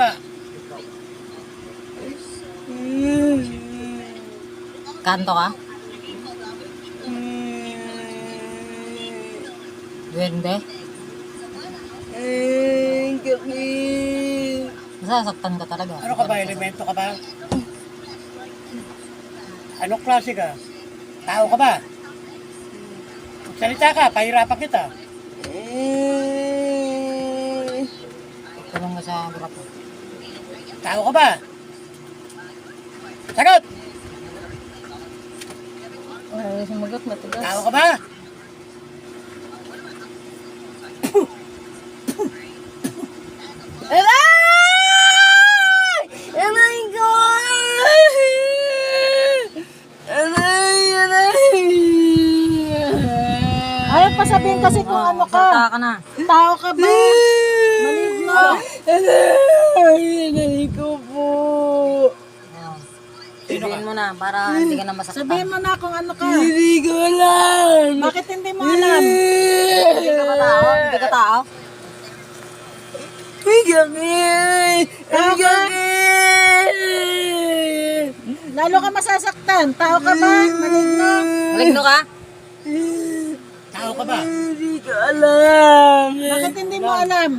ka. Kanto ka? Duwende? Nasasaktan ka talaga. Ano ka ba? Elemento ka ba? Anong klase ka? Tao ka ba? Magsalita ka, pahirapan kita. Tulong ka sa brapo. Tao ka ba? Sagot! Ay, sumagot, matigas. Tao ka ba? Aray! Aray ko! Aray! Ayaw pa sabihin kasi kung ano ka. Salta ka na. Tao ka ba? Maligno. Aray ko po. Sabihin mo na para hindi ka na masaktan. Sabihin mo na kung ano ka. Hindi ko alam. Bakit hindi mo alam? Hindi ka ba tao? Hindi ka tao? Ang gagawin! Ang gagawin! Lalo ka masasaktan. Tao ka ba? Maligno. Maligno ka? Tao ka ba? Hindi ko alam. Bakit hindi mo alam?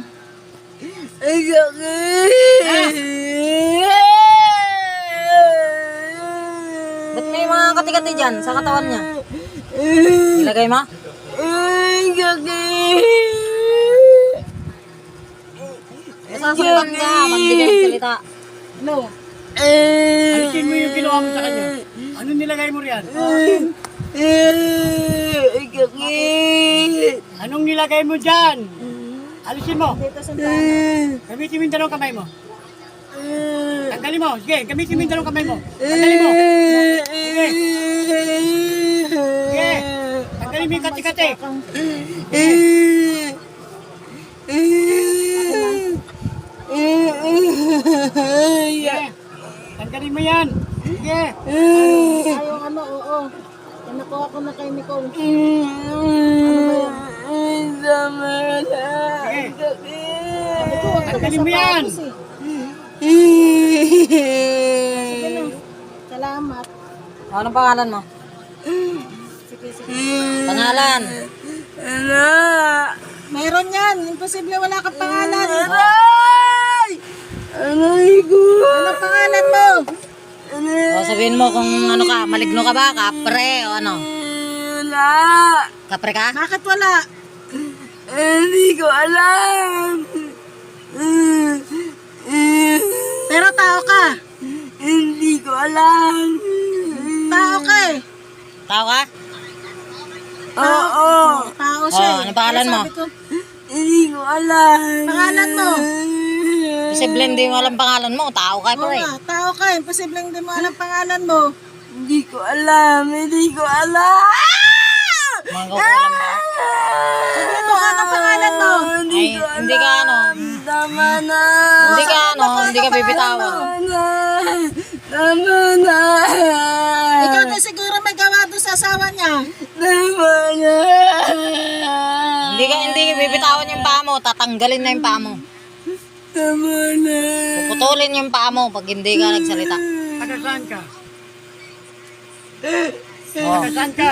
Ang gagawin! Ba't may mga kati-kati dyan sa katawan niya? Ilagay mo? Ang gagawin! Nasasaktan ka. Mandi ka ng salita. No. Alisin mo yung ginawa mo sa kanya. Ano nilagay mo riyan? Ang gagawin! Anong nilagay mo dyan? Alisin mo. Dito sa tanan. Gamitin mo yung dalawang kamay mo. Tanggalin mo. Sige, gamitin mo yung dalawang kamay mo. Tanggalin mo. Sige. Tanggalin mo yung kati-kati. Sige. Tanggalin mo yan. Sige. Ayaw ano, oo. Nakuha ko na kay Nicole. Sige. Tanggalin mo yan. Sige na. Salamat. Anong pangalan mo? Pangalan? Mayroon yan. Imposible wala kang pangalan. Aray ko! Ano pangalan mo? O sabihin mo kung ano ka, maligno ka ba? Kapre o ano? Wala! Kapre ka? Bakit wala? Hindi ko alam! Pero tao ka. Hindi ko alam! Tao ka eh. Tao ka? Oo! Tao siya eh. ano pangalan Kaya mo? sabi ko, Hindi ko alam! Pangalan mo? Posible hindi mo alam pangalan mo. Tao ka Oo pre. nga, tao ka eh. Imposible hindi mo alam pangalan mo. Hindi ko alam! Hindi ko alam! Mga ko alam mo. Sabihin mo ano pangalan mo. Ay, hindi ka ano. Tama na! Hindi ka ano, hindi ka bibitawan. Tama na! Tama na! Ikaw na siguro may gawa doon sa asawa niya. Tama na! Hindi bibitawan yung paa mo. Tatanggalin na yung paa mo. Tama na! Puputulin yung paa mo pag hindi ka nagsalita. Taga saan ka? Oh, Taga saan ka?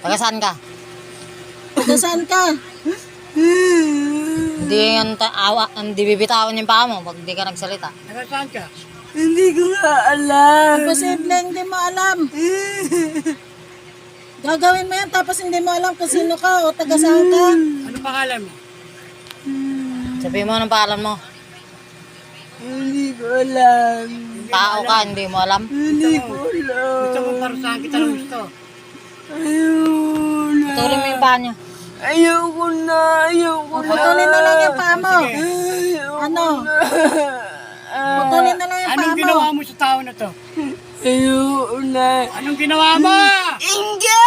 taga saan ka? Taga saan ka? Hindi bibitawan yung paa mo pag hindi ka nagsalita. Taga saan ka? Hindi ko nga alam! Imposible hindi mo alam. Gagawin mo yan tapos hindi mo alam kung sino ka o taga saan ka. Ano pangalan mo? Sabihin mo anong pangalan mo. Hindi ko alam! Tao ka, hindi mo alam. Hindi ko alam! Gusto mo parusahan kita ng gusto. Ayun na! Putulin mo yung paa niya. Ayoko na! Ayoko na! Putulin na lang yung paa mo. Sige. Ayoko Ano? na! Putulin na lang yung paa Anong mo. ginawa mo sa tao na to? Ayoko na! Anong ginawa mo? Inga!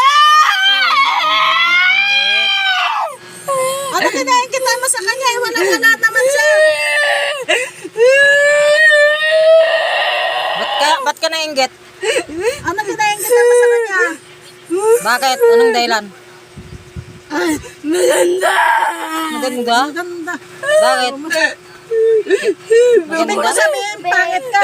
Ano kinain kita mo sa kanya? Wala naman siya. Ba't ka nainggit? Ano kinain kita mo sa kanya? Bakit? Anong dahilan? Maganda! Maganda? Ganda. Bakit? Maganda ka. Sabihin, pangit ka.